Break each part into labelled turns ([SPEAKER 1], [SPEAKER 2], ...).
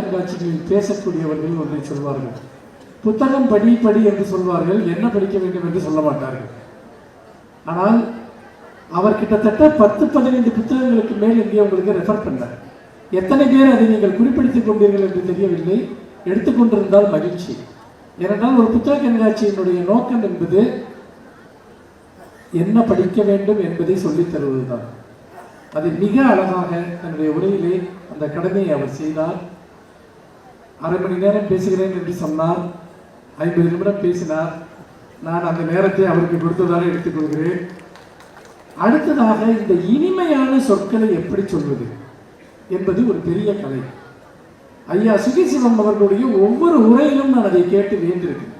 [SPEAKER 1] கண்காட்சிகளில் பேசக்கூடியவர்கள் ஒன்றை சொல்வார்கள். புத்தகம் படி படி என்று சொல்வார்கள், என்ன படிக்க வேண்டும் என்று சொல்ல மாட்டார்கள். ஆனால் அவர் கிட்டத்தட்ட 10-15 புத்தகங்களுக்கு மேல் இங்கே உங்களுக்கு ரெஃபர் பண்ணார். எத்தனை பேர் அதை நீங்கள் குறிப்பிடுத்திக் கொண்டீர்கள் என்று தெரியவில்லை. எடுத்துக்கொண்டிருந்தால் மகிழ்ச்சி. ஏனென்றால் ஒரு புத்தக கண்காட்சியினுடைய நோக்கம் என்பது என்ன படிக்க வேண்டும் என்பதை சொல்லித் தருவதுதான். அதை மிக அழகாக தன்னுடைய உரையிலே அந்த கடமையை அவர் செய்தார். 1/2 மணி நேரம் பேசுகிறேன் என்று சொன்னார். 50 நிமிடம் பேசினார். நான் அந்த நேரத்தை அவருக்கு கொடுத்ததாக எடுத்துக்கொள்கிறேன். அடுத்ததாக இந்த இனிமையான சொற்களை எப்படி சொல்வது என்பது ஒரு பெரிய கலை. ஐயா சுகிசிவம் அவர்களுடைய ஒவ்வொரு உரையிலும் நான் அதை கேட்டு வேண்டியிருக்கேன்.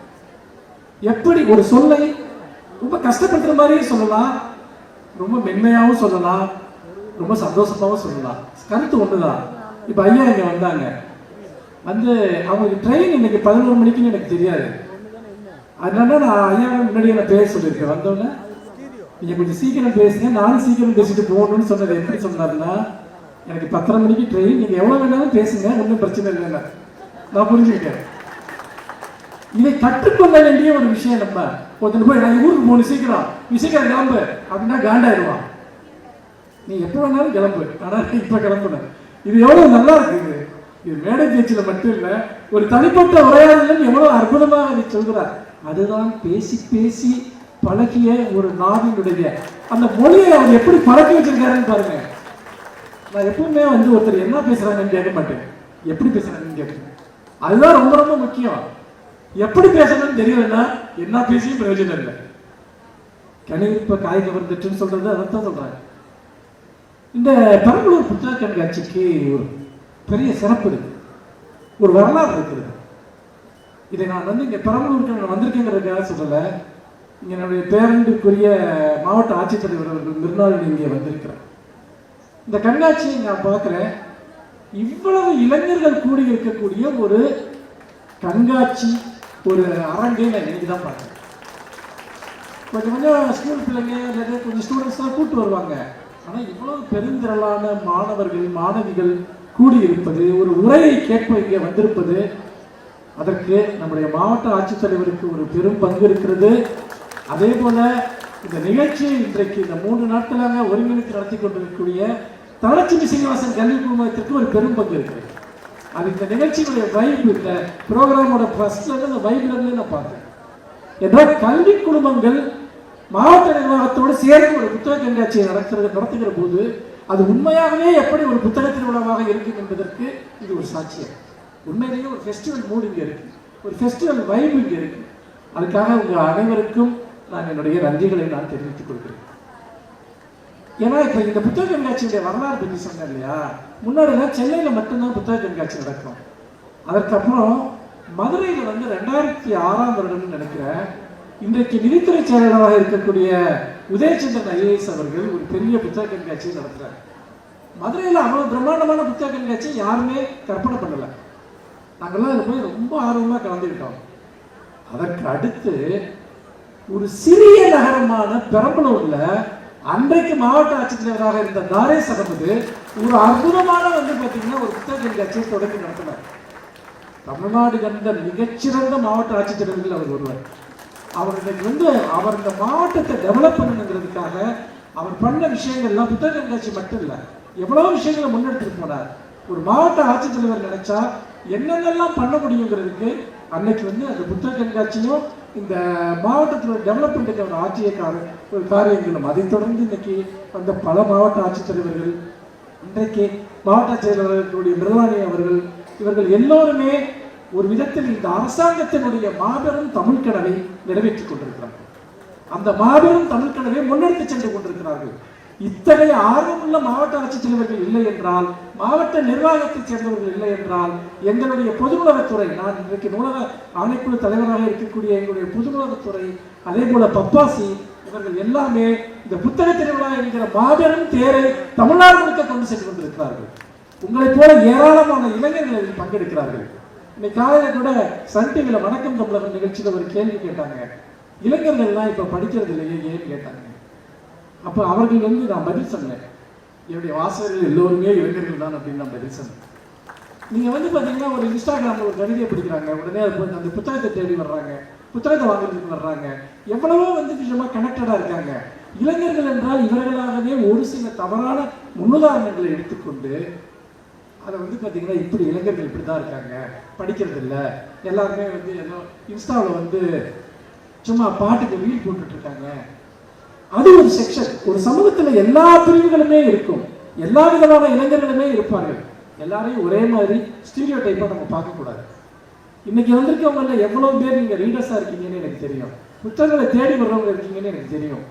[SPEAKER 1] எப்படி ஒரு சொல்லை ரொம்ப கஷ்டப்படுற மாதிரியே சொல்லலாம், ரொம்ப மென்மையாகவும் சொல்லலாம், ரொம்ப சந்தோஷமாகவும் சொல்லலாம். கருத்து ஒன்றுதான். இப்போ ஐயா இங்கே வந்தாங்க, வந்து அவங்களுக்கு ட்ரெயின் இன்னைக்கு 11 மணிக்குன்னு எனக்கு தெரியாது. அதனால நான் ஐயா முன்னாடியே நான் பேச சொல்லியிருக்கேன். வந்தோடனே நீங்கள் கொஞ்சம் சீக்கிரம் பேசுங்க, நானும் சீக்கிரம் பேசிட்டு போகணும்னு சொன்னது. எப்படி சொன்னார்னா, எனக்கு 10:30 மணிக்கு ட்ரெயின், நீங்கள் எவ்வளோ வேணாலும் பேசுங்க, ஒன்றும் பிரச்சனை இல்லைன்னா நான் புரிஞ்சுக்கிட்டேன். இதை கற்றுக்கொள்ள வேண்டிய ஒரு விஷயம். நம்ம ஒருத்தர் போய் நான் ஊருக்கு போகணும், சீக்கிரம் நீ சீக்கிரம் கிளம்பு அப்படின்னா காண்டாயிடுவான். நீ எப்போ வேணாலும் கிளம்பு, ஆனால் இப்போ கிளம்புனேன். இது எவ்வளோ நல்லா இருக்குது. இது மேடை பேச்சில் மட்டும் இல்லை, ஒரு தனிப்பட்ட உரையாடலும் எவ்வளோ அற்புதமாக அதை சொல்கிறார். அதுதான் பேசி பேசி பழகிய ஒரு நாவினுடைய அந்த மொழியை அவர் எப்படி பழக்கி வச்சிருக்காருன்னு பாருங்க. நான் எப்பவுமே வந்து ஒருத்தர் என்ன பேசுறாங்கன்னு கேட்க மாட்டேன், எப்படி பேசுறாங்கன்னு கேட்பேன். அதுதான் ரொம்ப ரொம்ப முக்கியம். எப்படி பேசணும்னு தெரியலன்னா என்ன பேசியும் பிரயோஜனம் இல்லை. கணிப்ப காய் கவர்ந்துட்டுன்னு சொல்றது அதான் சொல்றாங்க. இந்த பெரம்பலூர் புத்தக கண்காட்சிக்கு ஒரு பெரிய சிறப்பு இருக்கு, ஒரு வரலாறு இருக்கிறது. இதை நான் வந்து இங்கே பெரம்பலூருக்கு நான் வந்திருக்கேங்கிறதுக்காக சொல்லலை. இங்கே என்னுடைய பேரண்டுக்குரிய மாவட்ட ஆட்சித்தலைவர் அவர்கள் மிருனாளினி இங்கே வந்திருக்கிறார். இந்த கண்காட்சியை நான் பார்க்குறேன். இவ்வளவு இளைஞர்கள் கூடி இருக்கக்கூடிய ஒரு கண்காட்சி, ஒரு அரங்கை நான் இன்னைக்கு தான் பார்க்குறேன். கொஞ்சம் கொஞ்சம் ஸ்கூல் பிள்ளைங்க நிறைய கொஞ்சம் ஸ்டூடெண்ட்ஸ் தான் கூப்பிட்டு வருவாங்க. ஆனால் இவ்வளவு பெருந்திரளான மாணவர்கள் மாணவிகள் கூடியிருப்பது, ஒரு உரையை கேட்ப இங்கே வந்திருப்பது, அதற்கு நம்முடைய மாவட்ட ஆட்சித்தலைவருக்கு ஒரு பெரும் பங்கு இருக்கிறது. அதே போல இந்த நிகழ்ச்சியை இன்றைக்கு இந்த 3 நாட்களாக ஒருங்கிணைத்து நடத்தி கொண்டிருக்கக்கூடிய தனலட்சுமி சீனிவாசன் கல்வி குழுமத்திற்கு ஒரு பெரும் பங்கு இருக்கிறது. அது இந்த நிகழ்ச்சியுடைய வைப், இந்த ப்ரோக்ராமோட ஃபர்ஸ்ட்ல இருந்து அந்த வைப்லேருந்து நான் பார்த்தேன். என்றால் கல்வி குழுமங்கள் மாவட்ட நிர்வாகத்தோடு சேர்ந்து ஒரு புத்தக கண்காட்சியை நடத்துகிற போது அது உண்மையாகவே எப்படி ஒரு புத்தக திருவிழாவாக இருக்கும் என்பதற்கு இது ஒரு சாட்சியம். உண்மையிலேயே ஒரு ஃபெஸ்டிவல் மூட் இங்கே இருக்கு, ஒரு ஃபெஸ்டிவல் வைப் இங்கே இருக்கு. அதுக்காக உங்கள் அனைவருக்கும் நான் என்னுடைய நன்றிகளை நான் தெரிவித்துக் கொள்கிறேன். ஏன்னா இப்போ இந்த புத்தக கண்காட்சியுடைய வரலாறு பற்றி சொன்னேன் இல்லையா, முன்னாடிலாம் சென்னையில் மட்டும்தான் புத்தக கண்காட்சி நடக்கும். அதற்கப்புறம் மதுரையில் வந்து 2006ஆம் வருடம்னு நினைக்கிறேன், இன்றைக்கு நிதித்துறை செயலாளராக இருக்கக்கூடிய உதயச்சந்திரன் IAS அவர்கள் ஒரு பெரிய புத்தக கண்காட்சியை நடத்துகிறார். மதுரையில் அவ்வளோ பிரம்மாண்டமான புத்தக கண்காட்சி யாருமே கற்பனை பண்ணலை. நாங்கள்லாம் அதில் போய் ரொம்ப ஆர்வமாக கலந்துக்கிட்டோம். அதற்கு அடுத்து ஒரு சிறிய நகரமான பெரம்பலூர்ல அன்றைக்கு மாவட்ட ஆட்சித்தலைவராக இருந்த தாரேஸ் அகமது ஒரு அற்புதமான வந்து பார்த்தீங்கன்னா ஒரு புத்தக கண்காட்சியை தொடங்கி நடத்தினார். தமிழ்நாடு கண்ட மிகச்சிறந்த மாவட்ட ஆட்சித்தலைவர்கள் அவர் ஒருவர். அவர்களுக்கு வந்து அவர் இந்த மாவட்டத்தை டெவலப் பண்ணணுங்கிறதுக்காக அவர் பண்ண விஷயங்கள்லாம் புத்தக கண்காட்சி மட்டும் இல்லை, எவ்வளோ விஷயங்களை முன்னெடுத்துட்டு போனார். ஒரு மாவட்ட ஆட்சித்தலைவர் நினைச்சா என்னென்னலாம் பண்ண முடியுங்கிறதுக்கு அன்னைக்கு வந்து அந்த புத்தக கண்காட்சியும் இந்த மாவட்டத்தில் டெவலப்மெண்ட்டுக்கு அவர் ஆட்சிய ஒரு காரியங்களும் அதைத் தொடர்ந்து இன்னைக்கு அந்த பல மாவட்ட ஆட்சித்தலைவர்கள், இன்றைக்கு மாவட்ட செயலாளர்களுடைய மிருனாளினி அவர்கள், இவர்கள் எல்லோருமே ஒரு விதத்தில் இந்த அரசாங்கத்தினுடைய மாபெரும் தமிழ் கனவை நிறைவேற்றிக் கொண்டிருக்கிறார்கள். அந்த மாபெரும் தமிழ் கனவை முன்னெடுத்து சென்று கொண்டிருக்கிறார்கள். இத்தகைய ஆர்வமுள்ள மாவட்ட ஆட்சித்தலைவர்கள் இல்லை என்றால், மாவட்ட நிர்வாகத்தைச் சேர்ந்தவர்கள் இல்லை என்றால், எங்களுடைய பொது நூலகத்துறை, நான் இன்றைக்கு நூலக ஆணைக்குழு தலைவராக இருக்கக்கூடிய எங்களுடைய பொது நூலகத்துறை, அதே போல பப்பாசி, இவர்கள் எல்லாமே இந்த புத்தக திருவிழா என்கிற மாபெரும் தேரை தமிழ்நாடு முழுக்க கொண்டு சென்று கொண்டிருக்கிறார்கள். உங்களைப் போல ஏராளமான இளைஞர்கள் பங்கெடுக்கிறார்கள். இன்னைக்கு காலையில் கூட சன் டிவியில் வணக்கம் தமிழகம் நிகழ்ச்சியில் ஒரு கேள்வி கேட்டாங்க, இளைஞர்கள்லாம் இப்போ படிக்கிறது இல்லையே ஏன்னு கேட்டாங்க. அப்போ அவர்கள் வந்து நான் பதில் சொன்னேன், என்னுடைய வாசகர்கள் எல்லோருமே இளைஞர்கள் தான் அப்படின்னு நான் பதில் சொன்னேன். நீங்க வந்து பாத்தீங்கன்னா ஒரு இன்ஸ்டாகிராம்ல ஒரு கவிதையை படிக்கிறாங்க, உடனே அந்த புத்தகத்தை தேடி வர்றாங்க, புத்தகத்தை வாங்குறதுக்கு வர்றாங்க. எவ்வளவோ வந்து விஷயமா கனெக்டடா இருக்காங்க. இளைஞர்கள் என்றால் இவர்களாகவே ஒரு சில தவறான முன்னுதாரணங்களை எடுத்துக்கொண்டு அதை வந்து பார்த்தீங்கன்னா இப்படி இளைஞர்கள் இப்படி தான் இருக்காங்க, படிக்கிறது இல்லை, எல்லாருமே வந்து ஏதோ இன்ஸ்டாவில் வந்து சும்மா பாட்டுக்கு ரீல் போட்டுட்டு இருக்காங்க. அது ஒரு செக்ஷன். ஒரு சமூகத்தில் எல்லா பிரிவுகளுமே இருக்கும், எல்லா விதமான இளைஞர்களுமே இருப்பார்கள். எல்லாரையும் ஒரே மாதிரி ஸ்டீரியோ டைப்பாக நம்ம பார்க்கக்கூடாது. இன்னைக்கு வந்திருக்கவங்கள எவ்வளோ பேர் நீங்கள் ரீடர்ஸாக இருக்கீங்கன்னு எனக்கு தெரியும், புத்தகங்களை தேடி வர்றவங்க இருக்கீங்கன்னு எனக்கு தெரியும்.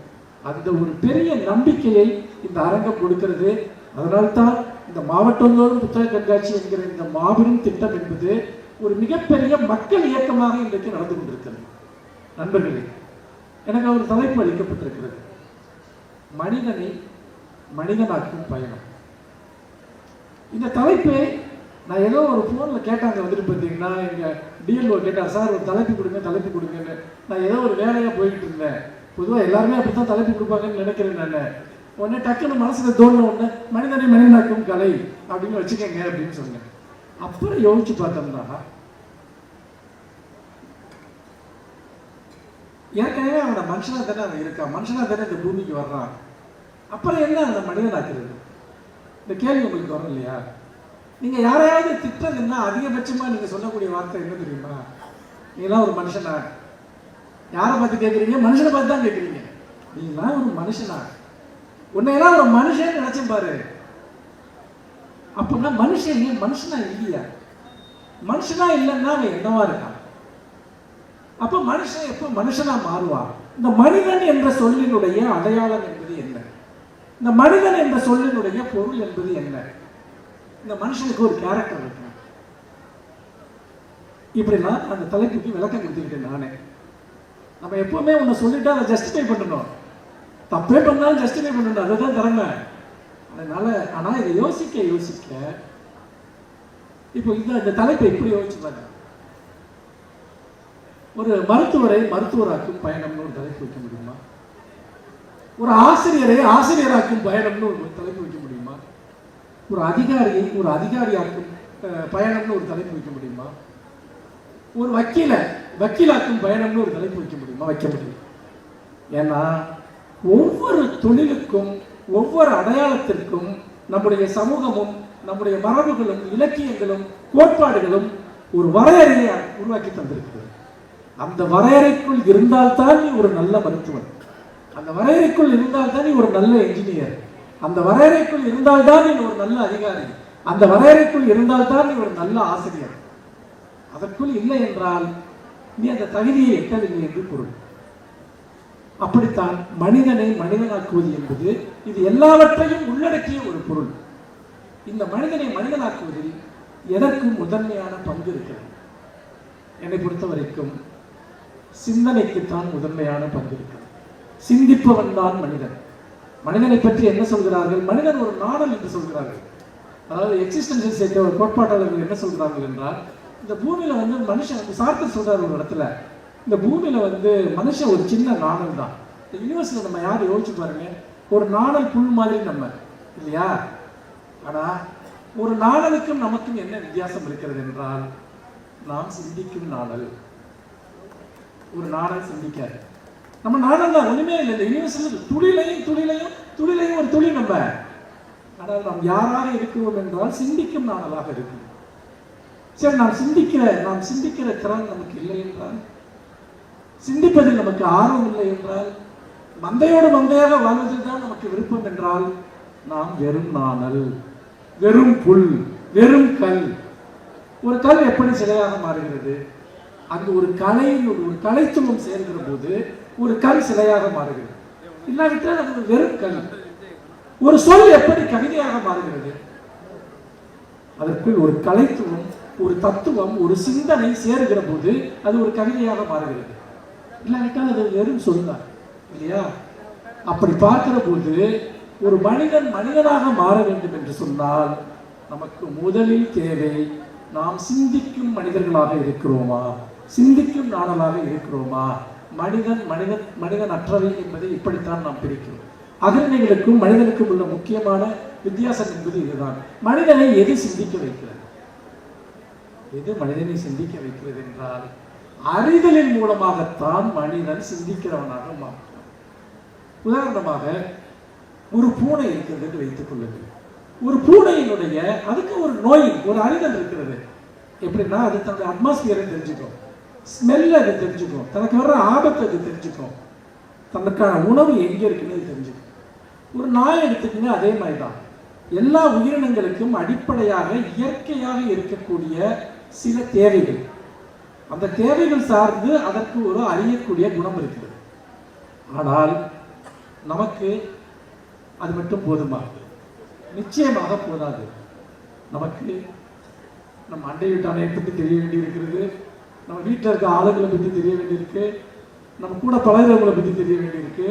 [SPEAKER 1] அந்த ஒரு பெரிய நம்பிக்கையை இந்த அரங்கம் கொடுக்கிறது. அதனால்தான் இந்த மாவட்டந்தோறும் புத்தக கண்காட்சி என்கிற இந்த மாபெரும் திட்டம் என்பது ஒரு மிகப்பெரிய மக்கள் இயக்கமாக இன்றைக்கு நடந்து கொண்டிருக்கிறது. நண்பர்களே, எனக்கு ஒரு தலைப்பு அளிக்கப்பட்டிருக்கிறது, மனிதனை மனிதனாக்கும் பயணம். இந்த தலைப்பை நான் ஏதோ ஒரு ஃபோனில் கேட்டாங்க, வந்துட்டு பார்த்தீங்கன்னா எங்கள் டிஎல்ஓ கேட்டார், சார் ஒரு தலைப்பு கொடுங்க தலைப்பு கொடுங்கன்னு. நான் ஏதோ ஒரு வேலையாக போய்கிட்டு இருந்தேன். பொதுவாக எல்லாருமே அப்படி தான் தலைப்பு கொடுப்பாங்கன்னு நினைக்கிறேன் நான். உடனே டக்குன்னு மனசில் தோணுன உடனே மனிதனை மனிதனாக்கும் கலை அப்படின்னு வச்சுக்கோங்க அப்படின்னு சொன்னேன். அப்புறம் யோசிச்சு பார்த்தோம்னா ஏற்கனவே அவனை மனுஷனா தானே அவன் இருக்கான், மனுஷனா தானே இந்த பூமிக்கு வர்றான், அப்புறம் என்ன அந்த மனிதனாக்குறது? இந்த கேள்வி உங்களுக்கு வரும் இல்லையா? நீங்க யாரையாவது திட்டம்னா அதிகபட்சமா நீங்க சொல்லக்கூடிய வார்த்தை என்ன தெரியுமா? நீங்களாம் ஒரு மனுஷனா? யாரை பார்த்து கேட்குறீங்க? மனுஷனை பார்த்து தான் கேட்குறீங்க. நீங்களாம் ஒரு மனுஷனா? உன்னையெல்லாம் ஒரு மனுஷன் நினைச்சேன் பாரு. அப்படின்னா மனுஷன் ஏன் மனுஷனா இல்லையா? மனுஷனா இல்லைன்னா அவன் என்னவா இருக்கான்? அப்ப மனுஷன் எப்ப மனுஷனா மாறுவான்? இந்த மனிதன் என்ற சொல்லினுடைய அடையாளம் என்பது என்ன? இந்த மனிதன் என்ற சொல்லினுடைய பொருள் என்பது என்ன? இந்த மனுஷனுக்கு ஒரு கேரக்டர் இருக்கு. இப்படிலாம் அந்த தலைப்புக்கு விளக்கம் கொடுத்துக்கிட்டேன் நானே. நம்ம எப்பவுமே ஒன்று சொல்லிட்டு அதை ஜஸ்டிஃபை பண்ணணும், தப்பே பண்ணாலும் ஜஸ்டிஃபை பண்ணணும், அதுதான் திறமை. அதனால ஆனால் இதை யோசிக்க யோசிக்க இப்போ இந்த தலைப்பை இப்படி யோசிச்சுப்பாங்க. ஒரு மருத்துவரை மருத்துவராக்கும் பயணம்னு ஒரு தலைப்பு வைக்க முடியுமா? ஒரு ஆசிரியரை ஆசிரியராக்கும் பயணம்னு ஒரு தலைப்பு வைக்க முடியுமா? ஒரு அதிகாரியை ஒரு அதிகாரியாக்கும் பயணம்னு ஒரு தலைப்பு வைக்க முடியுமா? ஒரு வக்கீலாக்கும் பயணம்னு ஒரு தலைப்பு வைக்க முடியுமா? வைக்க முடியும். ஏன்னா ஒவ்வொரு தொழிலுக்கும் ஒவ்வொரு அடையாளத்திற்கும் நம்முடைய சமூகமும் நம்முடைய மரபுகளும் இலக்கியங்களும் கோட்பாடுகளும் ஒரு வரையறையை உருவாக்கி தந்திருக்கிறது. அந்த வரையறைக்குள் இருந்தால்தான் நீ ஒரு நல்ல மருத்துவன், அந்த வரையறைக்குள் இருந்தால்தான் நீ ஒரு நல்ல என்ஜினியர், அந்த வரையறைக்குள் இருந்தால்தான் நீ ஒரு நல்ல அதிகாரி, அந்த வரையறைக்குள் இருந்தால்தான் நீ ஒரு நல்ல ஆசிரியர். அதற்குள் இல்லை என்றால் நீ அந்த தகுதியை எட்டவில்லை என்று பொருள். அப்படித்தான் மனிதனை மனிதனாக்குவது என்பது இது எல்லாவற்றையும் உள்ளடக்கிய ஒரு பொருள். இந்த மனிதனை மனிதனாக்குவதில் எதற்கும் முதன்மையான பங்கு இருக்கிறது. என்னை பொறுத்த வரைக்கும் சிந்தனைக்குத்தான் முதன்மையான பங்கு இருக்கிறது. சிந்திப்பவன் தான் மனிதன். மனிதனை பற்றி என்ன சொல்கிறார்கள்? மனிதன் ஒரு நாடல் என்று சொல்கிறார்கள். அதாவது எக்ஸிஸ்டன்ஷியல் சேர்த்த ஒரு கோட்பாட்டாளர்கள் என்ன சொல்கிறார்கள் என்றால், இந்த பூமியில வந்து மனுஷன் சார்த்தர் சொல்றாரு ஒரு இடத்துல, இந்த பூமியில வந்து மனுஷன் ஒரு சின்ன நாணல் தான். இந்த யூனிவர்ஸ்ல நம்ம யாரும் யோசிச்சு பாருங்க, ஒரு நாணல் புல் மாதிரி நம்ம இல்லையா? ஆனா ஒரு நாணலுக்கும் நமக்கும் என்ன வித்தியாசம் இருக்கிறது என்றால், நாம் சிந்திக்கும் நாணல், ஒரு நாணல் சிந்திக்காது. நம்ம நாணல் தான் ஒண்ணுமே இல்லை. இந்த யூனிவர்ஸ்ல துளிலையும் ஒரு துளி நம்ம. ஆனால் நாம் யாராக இருக்கிறோம் என்றால் சிந்திக்கும் நாணலாக இருக்கும். சரி, நாம் சிந்திக்கிற திறன் நமக்கு இல்லை என்றால், சிந்திப்பதில் நமக்கு ஆர்வம் இல்லை என்றால், மந்தையோடு மந்தையாக வாழ்வதில் தான் நமக்கு விருப்பம் என்றால், நாம் வெறும் நாணல், வெறும் புல், வெறும் கல். ஒரு கல் எப்படி சிலையாக மாறுகிறது? அங்கு ஒரு கலைத்துவம் சேர்கிற போது ஒரு கல் சிலையாக மாறுகிறது. இல்லாவிட்டால் அது வெறும் கல். ஒரு சொல் எப்படி கவிதையாக மாறுகிறது? அதற்குள் ஒரு கலைத்துவம், ஒரு தத்துவம், ஒரு சிந்தனை சேருகிற போது அது ஒரு கவிதையாக மாறுகிறது. இல்லாவிட்டால் அது வெறும் சொல்தான் இல்லையா? அப்படி பார்க்கிற போது ஒரு மனிதன் மனிதனாக மாற வேண்டும் என்று சொன்னால் நமக்கு முதலில் தேவை, நாம் சிந்திக்கும் மனிதர்களாக இருக்கிறோமா, சிந்திக்கும் நாடலாக இருக்கிறோமா? மனிதன் அற்றவை என்பதை இப்படித்தான் நாம் பிரிக்கிறோம். அகநிலைகளுக்கும் மனிதனுக்கும் உள்ள முக்கியமான வித்தியாசம் என்பது இதுதான். மனிதனை எது சிந்திக்க வைக்கிறது? எது மனிதனை சிந்திக்க வைக்கிறது என்றால் அறிதலின் மூலமாகத்தான் மனிதன் சிந்திக்கிறவனாக மாறுகிறான். உதாரணமாக ஒரு பூனை இருக்கிறது என்று வைத்துக் கொள்ளுங்கள். ஒரு பூனையினுடைய அதுக்கு ஒரு நோய், ஒரு அறிதல் இருக்கிறது. எப்படின்னா அது தன்னுடைய அட்மாஸ்பியரை தெரிஞ்சுக்கும், ஸ்மெல்ல அது தெரிஞ்சுக்கும், தனக்கு வர்ற ஆபத்தை அது தெரிஞ்சுக்கும், தனக்கான உணவு எங்கே இருக்குன்னு தெரிஞ்சுக்கும். ஒரு நாய் எடுத்துக்கிங்க, அதே மாதிரி தான். எல்லா உயிரினங்களுக்கும் அடிப்படையாக இயற்கையாக இருக்கக்கூடிய சில தேவைகள், அந்த தேவைகள் சார்ந்து அதற்கு ஒரு அறியக்கூடிய குணம் இருக்கிறது. ஆனால் நமக்கு அது மட்டும் போதுமா? நிச்சயமாக போதாது. நமக்கு நம்ம அண்டை வீட்டானை பற்றி தெரிய வேண்டியிருக்கிறது, நம்ம வீட்டில் இருக்க ஆளுங்களை பற்றி தெரிய வேண்டியிருக்கு, நம்ம கூட பழகிறவங்களை பற்றி தெரிய வேண்டியிருக்கு,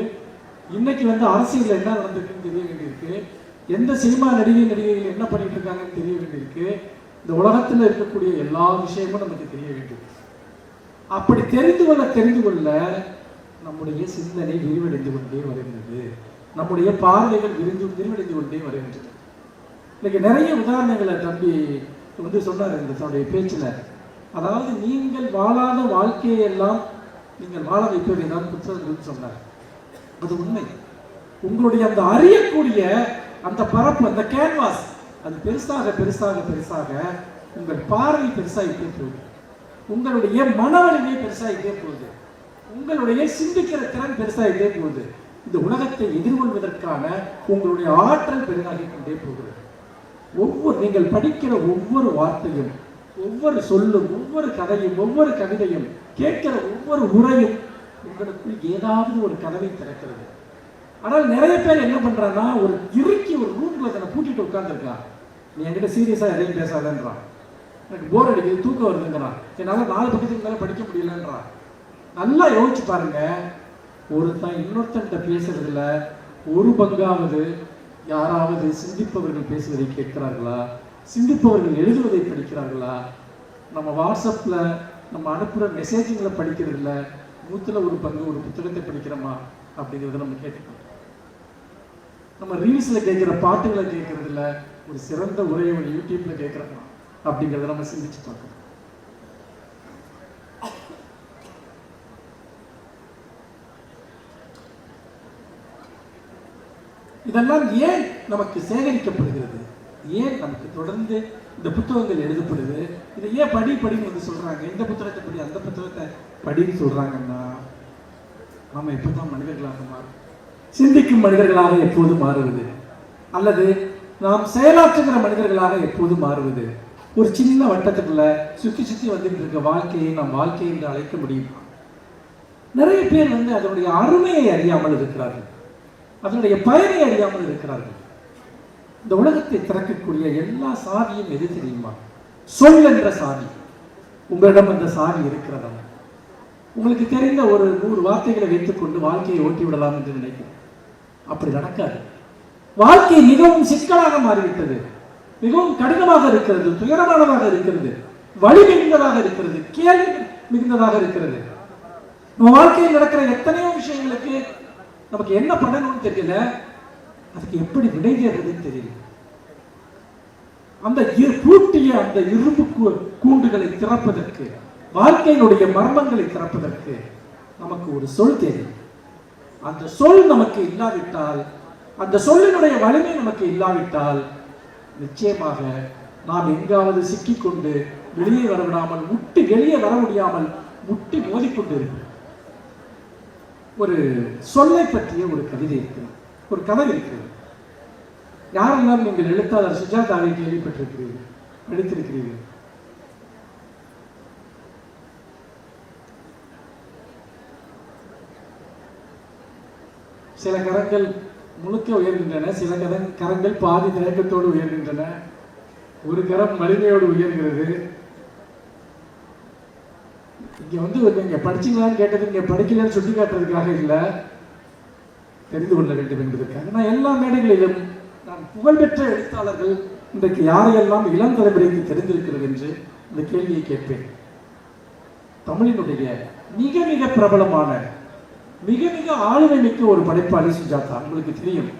[SPEAKER 1] இன்னைக்கு அரசியலில் என்ன நடந்திருக்குன்னு தெரிய வேண்டியிருக்கு, எந்த சினிமா நடிகைகள் என்ன பண்ணிட்டு இருக்காங்கன்னு தெரிய வேண்டியிருக்கு, இந்த உலகத்தில் இருக்கக்கூடிய எல்லா விஷயமும் நமக்கு தெரிய வேண்டியிருக்கு. அப்படி தெரிந்து கொள்ள நம்முடைய சிந்தனை விரிவடைந்து கொண்டே வருகிறது, நம்முடைய பார்வைகள் விரிவடைந்து கொண்டே வருகின்றது. இன்னைக்கு நிறைய உதாரணங்களை தம்பி சொன்னார் இந்த தன்னுடைய பேச்சில். அதாவது நீங்கள் வாழாத வாழ்க்கையை எல்லாம் நீங்கள் வாழ வைப்பதை தான் புத்தகங்கள் சொன்னார். அது உண்மை. உங்களுடைய அந்த அறியக்கூடிய அந்த பரப்பு, அந்த கேன்வாஸ், அது பெருசாக பெருசாக பெருசாக உங்கள் பார்வை பெருசாகிட்டே போகுது, உங்களுடைய மன வலிமை பெருசாகிட்டே போகுது, உங்களுடைய சிந்திக்கிற திறன் பெருசாகிட்டே போகுது. இந்த உலகத்தை எதிர்கொள்வதற்கான உங்களுடைய ஆற்றல் பெரிதாகி கொண்டே போகிறது. நீங்கள் படிக்கிற ஒவ்வொரு வார்த்தையும், ஒவ்வொரு சொல்லும், ஒவ்வொரு கதையும், ஒவ்வொரு கவிதையும், கேட்கிற ஒவ்வொரு உரையும் உங்களுக்குள் ஏதாவது ஒரு கதவை திறக்கிறது. ஆனால் நிறைய பேர் என்ன பண்றான்னா, ஒரு இறுக்கி ஒரு ரூம்ல தன்னை பூட்டிட்டு உட்கார்ந்துருக்கான். நீ என்கிட்ட சீரியஸா எதையும் பேசாதன்றான், எனக்கு போர் அடிக்குது, தூக்கம் வருதுங்கிறான், என்னால் 4 பக்கத்துக்கு மேலே படிக்க முடியலன்றான். நல்லா யோசிச்சு பாருங்க, ஒருத்தன் இன்னொருத்தன்ட்ட பேசுறதுல ஒரு பங்காவது யாராவது சிந்திப்பவர்கள் பேசுவதை கேட்கிறார்களா, சிந்திப்பவர்கள் எழுதுவதை படிக்கிறார்களா? நம்ம வாட்ஸ்அப்ல நம்ம அனுப்புகிற மெசேஜுங்களை படிக்கிறதுல 100ல் 1 பங்கு ஒரு புத்தகத்தை படிக்கிறோமா அப்படிங்கிறத நம்ம கேட்டுக்கணும். நம்ம ரீல்ஸ்ல கேட்கிற பாட்டுகளை கேட்கறதுல ஒரு சிறந்த உரையை ஒரு யூடியூப்ல கேட்கிறோமா அப்படிங்கிறத நம்ம சிந்திச்சு பார்க்கணும். இதெல்லாம் ஏன் நமக்கு சேகரிக்கப்படுகிறது, ஏன் நமக்கு தொடர்ந்து இந்த புத்தகங்கள் எழுதப்படுது, இதை ஏன் படின்னு சொல்றாங்க, இந்த புத்தகத்தை படி அந்த புத்தகத்தை படின்னு சொல்றாங்கன்னா, நம்ம எப்போதான் மனிதர்களாக மாறும், சிந்திக்கும் மனிதர்களாக எப்போது மாறுவது, அல்லது நாம் செயலாற்றுகிற மனிதர்களாக எப்போது மாறுவது? ஒரு சின்ன வட்டத்துக்குள்ள சுற்றி சுற்றி வந்துட்டு இருக்க வாழ்க்கையை நாம் வாழ்க்கை என்று அழைக்க முடியுமா? நிறைய பேர் அதனுடைய அருமையை அறியாமல் இருக்கிறார்கள், அதனுடைய பயனை அறியாமல் இருக்கிறார்கள். இந்த உலகத்தை திறக்கக்கூடிய எல்லா சாவியும் எது தெரியுமா? சொல் என்ற சாவி. உங்களிடம் அந்த சாவி இருக்கிறதா? உங்களுக்கு தெரிந்த ஒரு 100 வார்த்தைகளை வைத்துக்கொண்டு வாழ்க்கையை ஓட்டி விடலாம் என்று நினைக்கிறேன். அப்படி நடக்காது. வாழ்க்கை மிகவும் சிக்கலாக மாறிவிட்டது, மிகவும் கடினமாக இருக்கிறது, துயரமானதாக இருக்கிறது, வலி மிகுந்ததாக இருக்கிறது, கேள்வி மிகுந்ததாக இருக்கிறது. நம்ம வாழ்க்கையில் நடக்கிற எத்தனையோ விஷயங்களுக்கு நமக்கு என்ன பண்ணணும்னு தெரியல, அதுக்கு எப்படி விடை தேடுறதுன்னு தெரியல. அந்த பூட்டிய அந்த இரும்பு கூண்டுகளை திறப்பதற்கு, வாழ்க்கையினுடைய மர்மங்களை திறப்பதற்கு நமக்கு ஒரு சொல் தேவை. அந்த சொல் நமக்கு இல்லாவிட்டால், அந்த சொல்லினுடைய வலிமை நமக்கு இல்லாவிட்டால், நிச்சயமாக நாம் எங்காவது சிக்கிக்கொண்டு வெளியே வர விடாமல், வெளியே வர முடியாமல் முட்டி மோதிக்கொண்டு இருக்கிறோம். ஒரு சொல்லை பற்றிய ஒரு கவிதை இருக்கிறது, ஒரு கதை இருக்கிறது. யாரெல்லாம் நீங்கள் எழுத்தாளர் சுஜாதாவை கேள்விப்பட்டிருக்கிறீர்கள், படித்திருக்கிறீர்கள்? சில கரங்கள் முழுக்க உயர்கின்றன, சில கரங்கள் பாதி தயக்கத்தோடு உயர்கின்றன, ஒரு கரம் வலிமையோடு உயர்கிறது. இங்க நீங்க படிச்சீங்களான்னு கேட்டது நீங்க படிக்கலன்னு சுட்டி காட்டுறதுக்காக இல்லை, தெரிந்து கொள்ள வேண்டும் என்பதற்காக. நான் எல்லா மேடைகளிலும் நான் புகழ்பெற்ற எழுத்தாளர்கள் இன்றைக்கு யாரையெல்லாம் இளம் தலைமுறைக்கு தெரிந்திருக்கிறது என்று இந்த கேள்வியை கேட்பேன். தமிழினுடைய மிக மிக பிரபலமான, மிக மிக ஆளுமை மிக்க ஒரு படைப்பாளி சுஜாதா. உங்களுக்கு தெரியும்,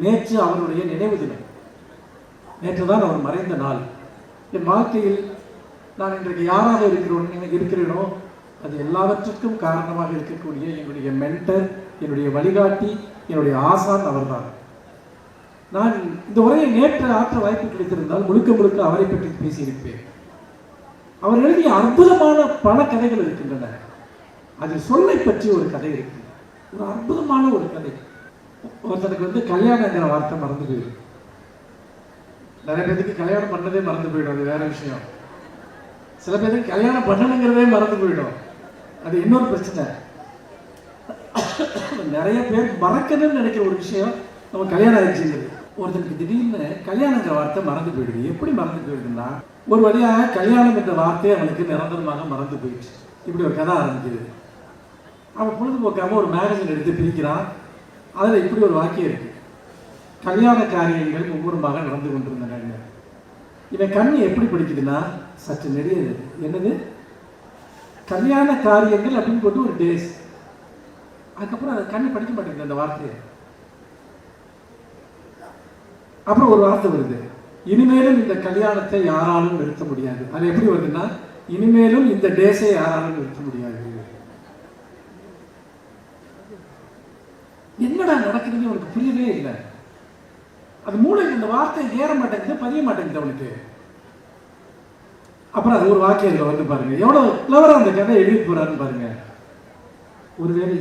[SPEAKER 1] நேற்று அவருடைய நினைவு தினம், நேற்றுதான் அவர் மறைந்த நாள். என் வாழ்க்கையில் நான் இன்றைக்கு யாராக இருக்கிறேனோ அது எல்லாவற்றுக்கும் காரணமாக இருக்கக்கூடிய என்னுடைய மென்டர், என்னுடைய வழிகாட்டி, என்னுடைய ஆசான் அவர்தான். நான் இந்த உரையை நேற்று ஆற்ற வாய்ப்பு கிடைத்திருந்தால் முழுக்க முழுக்க அவரை பற்றி பேசியிருப்பேன். அவர் எழுதிய அற்புதமான பல கதைகள் இருக்கின்றன. அதில் சொல்லை பற்றி ஒரு கதை இருக்கு, ஒரு அற்புதமான ஒரு கதை. ஒருத்தனுக்கு கல்யாணங்கிற வார்த்தை மறந்து போயிடும். நிறைய பேருக்கு கல்யாணம் பண்ணதே மறந்து போயிடும், அது வேற விஷயம். சில பேருக்கு கல்யாணம் பண்ணணுங்கிறதே மறந்து போயிடும், அது இன்னொரு பிரச்சனை. நிறைய பேர் மறக்கணும்னு நினைக்கிற ஒரு விஷயம் நம்ம கல்யாணம் ஆயிடுச்சுங்கிறது. ஒருத்தனுக்கு திடீர்னு கல்யாணங்கிற வார்த்தை மறந்து போயிடுது. எப்படி மறந்து போயிடுதுன்னா, ஒரு வழியாக கல்யாணம் என்ற வார்த்தையை அவனுக்கு நிரந்தரமாக மறந்து போயிடுச்சு. இப்படி ஒரு கதை ஆரம்பிக்குது. அவன் பொழுதுபோக்காம ஒரு மேகசின் எடுத்து பிரிக்கிறான். அதில் இப்படி ஒரு வாக்கியம் இருக்கு: கல்யாண காரியங்கள் மும்முரமாக நடந்து கொண்டிருந்தன. இவன் கண்ணு எப்படி படிக்குதுன்னா சற்று நெடியது. என்னது? கல்யாண காரியங்கள் அப்படின்னு போட்டு ஒரு டேஸ். அதுக்கப்புறம் அதை கண்ணு படிக்க மாட்டேங்குது அந்த வார்த்தையை. அப்புறம் ஒரு வார்த்தை வருது: இனிமேலும் இந்த கல்யாணத்தை யாராலும் நிறுத்த முடியாது. அது எப்படி வருதுன்னா, இனிமேலும் இந்த டேஸை யாராலும் நிறுத்த முடியாது. என்னடா நடக்குதுன்னு அவனுக்கு புரியவே இல்லை. அது மூளைக்கு இந்த வார்த்தை ஏற மாட்டேங்குது, பதிய மாட்டேங்குது அவனுக்கு. அப்புறம் அது ஒரு வாக்கியம் பாருங்க, எவ்வளவு கிளவரா அந்த கதை எழுதி போறாருன்னு பாருங்க. ஒருவேளை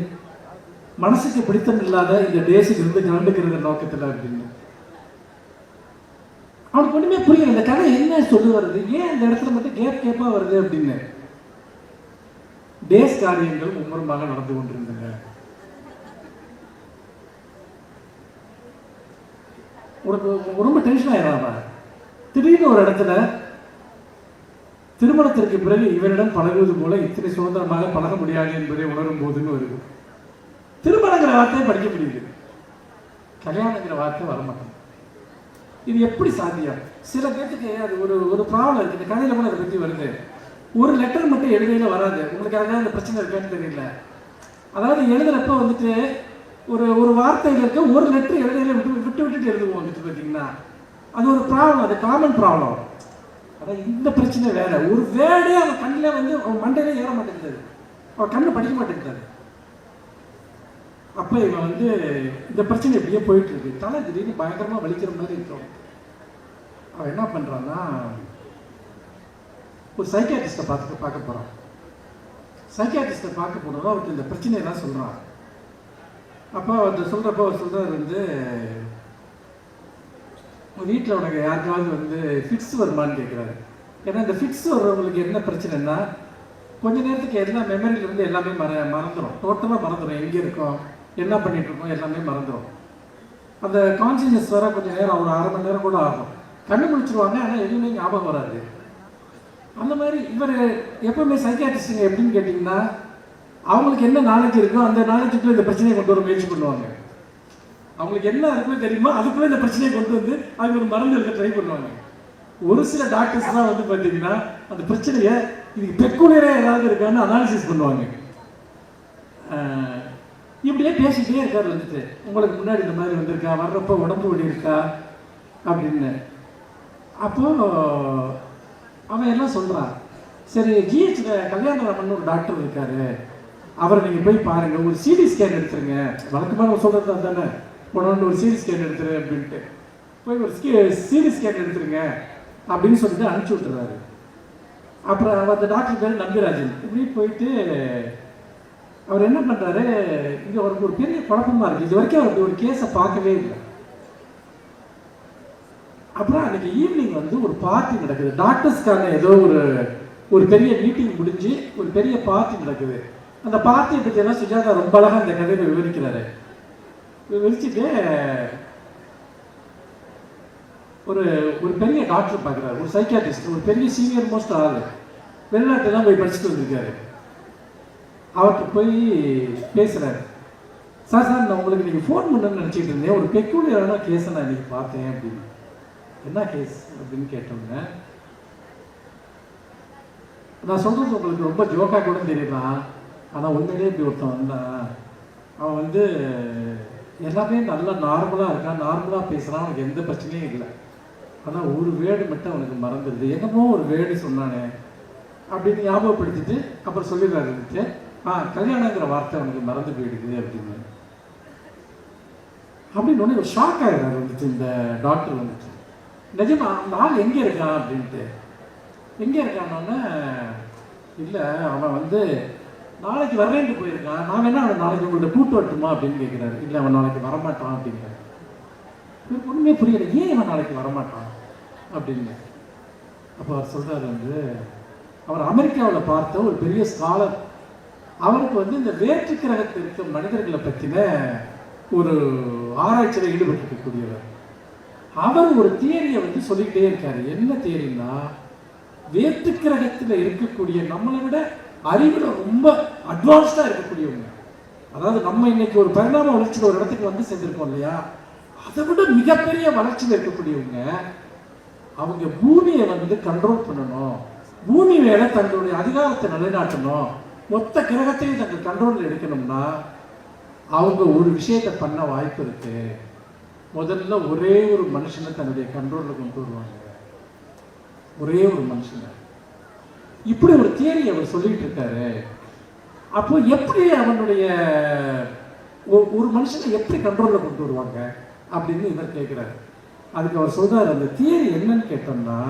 [SPEAKER 1] மனசுக்கு பிடித்தம் இல்லாத இந்த டேஸுக்கு இருந்து கலந்துக்கிறது நோக்கத்தில் அப்படின்னு அவனுக்கு ஒண்ணுமே புரியல. இந்த கதை என்ன சொல்லு வருது, ஏன் இந்த இடத்துல மட்டும் கேப்பா வருது அப்படின்னு. டேஸ் காரியங்கள் மும்முரமாக நடந்து கொண்டிருந்தன. உனக்கு ரொம்ப டென்ஷன் ஆயிடாம திடீர்னு ஒரு இடத்துல திருமணத்திற்கு பிறகு இவரிடம் பழகுவது போல இத்தனை சுதந்திரமாக பழக முடியாது என்பதை உணரும் போதுன்னு வருது. திருமணங்கிற வார்த்தையை படிக்க முடியுது, கல்யாணங்கிற வார்த்தை வரமாட்டேன். இது எப்படி சாத்தியம்? சில பேருக்கு அது ஒரு ப்ராப்ளம் இருக்கு. இந்த கதையில கூட அதை பற்றி வருது. ஒரு லெட்டர் மட்டும் எழுதையில வராது. உங்களுக்கு அதான் அந்த பிரச்சனை இருக்கான்னு தெரியல. அதாவது எழுதுறப்ப ஒரு வார்த்தையில் இருக்க ஒரு லெட்டர் எழுதையில விட்டு எழுதுவோம் பார்த்தீங்கன்னா, அது ஒரு ப்ராப்ளம், அது காமன் ப்ராப்ளம். அதான் இந்த பிரச்சனை வேற. ஒரு வேர்டே அவன் கண்ணில் அவன் மண்டையில ஏற மாட்டேங்குது, அவன் கண்ணு படிக்க மாட்டேங்குது. அப்போ இவன் இந்த பிரச்சனை எப்படியே போயிட்டு இருக்கு. தலை திடீர்னு பயங்கரமா வலிக்கிற மாதிரி இருக்கும். அவன் என்ன பண்றான்னா, ஒரு சைக்கியாட்ரிஸ்ட்டை பார்க்க போறான். சைக்கியாட்ரிஸ்ட்டை பார்க்க போனதும் அவருக்கு இந்த பிரச்சனையெல்லாம் சொல்றான். அப்போ அவர் சொல்றப்போ அவர் சொல்றாரு, வீட்டில் உனக்கு யாருக்காவது ஃபிக்ஸ் வருமானு கேட்குறாரு. ஏன்னா இந்த ஃபிக்ஸ் வர்றவங்களுக்கு என்ன பிரச்சனைன்னா, கொஞ்ச நேரத்துக்கு எல்லா மெமரியிலிருந்து எல்லாமே மறந்துடும், டோட்டலாக மறந்துடும். எங்கே இருக்கோம், என்ன பண்ணிட்டு இருக்கோம், எல்லாமே மறந்துடும். அந்த கான்சியஸ்னஸ் வர கொஞ்சம் நேரம், ஒரு 1/2 மணி நேரம் கூட ஆகும். கண்ணு முடிச்சிருவாங்க, ஆனால் எதுவுமே ஞாபகம் வராது. அந்த மாதிரி இவர் எப்பவுமே சைக்கியாட்ரிஸ்டுங்க எப்படின்னு கேட்டிங்கன்னா, அவங்களுக்கு என்ன நாலேஜ் இருக்கோ அந்த நாலேஜுக்குள்ள இந்த பிரச்சனையை கொண்டு வர முயற்சி பண்ணுவாங்க. அவங்களுக்கு என்ன இருக்குன்னு தெரியுமோ அதுக்குள்ளே இந்த பிரச்சனையை கொண்டு வந்து அவங்க ஒரு மருந்து எடுக்க ட்ரை பண்ணுவாங்க. ஒரு சில டாக்டர்ஸ்லாம் பார்த்தீங்கன்னா அந்த பிரச்சனையை இதுக்கு பெக்குலியராக ஏதாவது இருக்கான்னு அனாலிசிஸ் பண்ணுவாங்க. இப்படியே பேசிக்கிட்டே இருக்காரு. உங்களுக்கு முன்னாடி இந்த மாதிரி வந்திருக்கா, வர்றப்போ உடம்பு வலி இருக்கா அப்படின்னு. அப்போ அவன் எல்லாம் சொல்றான். சரி, ஜிஹெச்சில் கல்யாணராமன் ஒரு டாக்டர் இருக்காரு, அவரை நீங்கள் போய் பாருங்க, ஒரு சிடி ஸ்கேன் எடுத்துருங்க. வழக்கமாக நம்ம சொல்கிறது தானே, உடனே ஒரு சிடி ஸ்கேன் எடுத்துரு அப்படின்ட்டு. போய் ஒரு சிடி ஸ்கேன் எடுத்துருங்க அப்படின்னு சொல்லிட்டு அனுப்பிச்சி விட்டுறாரு. அப்புறம் அந்த டாக்டர் பேர் நம்பிராஜன். இப்படி போயிட்டு அவர் என்ன பண்ணுறாரு, இங்கே அவருக்கு ஒரு பெரிய குழப்பமாக இருக்குது. இது வரைக்கும் அவருக்கு ஒரு கேஸை பார்க்கவே இல்லை. அப்புறம் அன்றைக்கி ஈவினிங் ஒரு பார்ட்டி நடக்குது. டாக்டர்ஸ்க்கான ஏதோ ஒரு பெரிய மீட்டிங் முடிஞ்சு ஒரு பெரிய பார்ட்டி நடக்குது. அந்த பார்ட்டியை பற்றியெல்லாம் சுஜாதா ரொம்ப அழகாக அந்த கதையை விவரிக்கிறாரு. விவரிச்சுட்டு ஒரு பெரிய டாக்டர் பார்க்குறாரு, ஒரு சைக்கியாட்ரிஸ்ட், ஒரு பெரிய சீனியர் மோஸ்ட் ஆள், வெளிநாட்டுலாம் போய் படிச்சுட்டு வந்திருக்காரு. அவர்கிட்ட போய் பேசுகிறாரு. சார் நான் உங்களுக்கு நீங்கள் ஃபோன் பண்ணணும்னு நினச்சிட்டு இருந்தேன், ஒரு பெக்குலியரான கேஸை நான் இன்றைக்கி பார்த்தேன் அப்படின்னு. என்ன கேஸ் அப்படின்னு கேட்டோங்க. நான் சொல்கிறது உங்களுக்கு ரொம்ப ஜோக்காக கூட தெரியலாம், ஆனால் உண்மையிலே இப்படி ஒருத்தன் வந்தான். அவன் எல்லாமே நல்லா நார்மலாக இருக்கான், நார்மலாக பேசுகிறான், அவனுக்கு எந்த பிரச்சனையும் இல்லை. ஆனால் ஒரு வேர்டு மட்டும் அவனுக்கு மறந்துடுது. என்னமோ ஒரு வேர்டு சொன்னானே, அப்படின்னு ஞாபகப்படுத்திட்டு அப்புறம் சொல்லிடுறாரு வந்துட்டு, கல்யாணங்கிற வார்த்தை அவனுக்கு மறந்து போயிடுது அப்படின்னு. அப்படின்னு உடனே ஒரு ஷாக் ஆகிடுறாரு வந்துட்டு இந்த டாக்டர் வந்துட்டு. நிஜமா அந்த ஆள் எங்கே இருக்கான் அப்படின்ட்டு. எங்கே இருக்கானோன்னா, இல்லை அவன் வந்து நாளைக்கு வர்றேன்ட்டு போயிருக்கான், நான் வேணா அவன் நாளைக்கு உங்கள்கிட்ட கூட்டு வரட்டுமா அப்படின்னு கேட்குறாரு. இல்லை அவன் நாளைக்கு வரமாட்டான் அப்படிங்கிறாரு. ஒன்றுமே புரியல, ஏன் இவன் நாளைக்கு வரமாட்டான் அப்படின்னு. அப்போ அவர் சொல்கிறாரு வந்து, அவர் அமெரிக்காவில் பார்த்த ஒரு பெரிய ஸ்காலர். அவருக்கு வந்து இந்த வேற்று கிரகத்தில் இருக்க மனிதர்களை பற்றின ஒரு ஆராய்ச்சியில் ஈடுபட்டிருக்கக்கூடியவர். அவர் ஒரு தியரியை வந்து சொல்லிக்கிட்டே இருக்காரு. என்ன தியரின்னா, வேற்று கிரகத்தில் இருக்கக்கூடிய நம்மளை விட அறிவில் ரொம்ப அட்வான்ஸ்டாக இருக்கக்கூடியவங்க, அதாவது நம்ம இன்னைக்கு ஒரு பரிணாம வளர்ச்சியில் ஒரு இடத்துக்கு வந்து சேர்ந்திருக்கோம் இல்லையா, அதை விட மிகப்பெரிய வளர்ச்சியில் இருக்கக்கூடியவங்க, அவங்க பூமியை வந்து கண்ட்ரோல் பண்ணணும், பூமி மேல தங்களுடைய அதிகாரத்தை நிலைநாட்டணும், மொத்த கிரகத்தையும் தங்கள் கண்ட்ரோலில் எடுக்கணும்னா அவங்க ஒரு விஷயத்தை பண்ண வாய்ப்பு இருக்கு. முதல்ல ஒரே ஒரு மனுஷனை தன்னுடைய கண்ட்ரோலில் கொண்டு வருவாங்க, ஒரே ஒரு மனுஷனை. இப்படி ஒரு தியரி அவர் சொல்லிட்டு இருக்காரு. அப்போ எப்படி அவனுடைய ஒரு மனுஷனை எப்படி கண்ட்ரோலில் கொண்டு வருவாங்க அப்படின்னு இவர் கேட்குறாரு. அதுக்கு அவர் சொல்றாரு, அந்த தியரி என்னன்னு கேட்டோம்னா,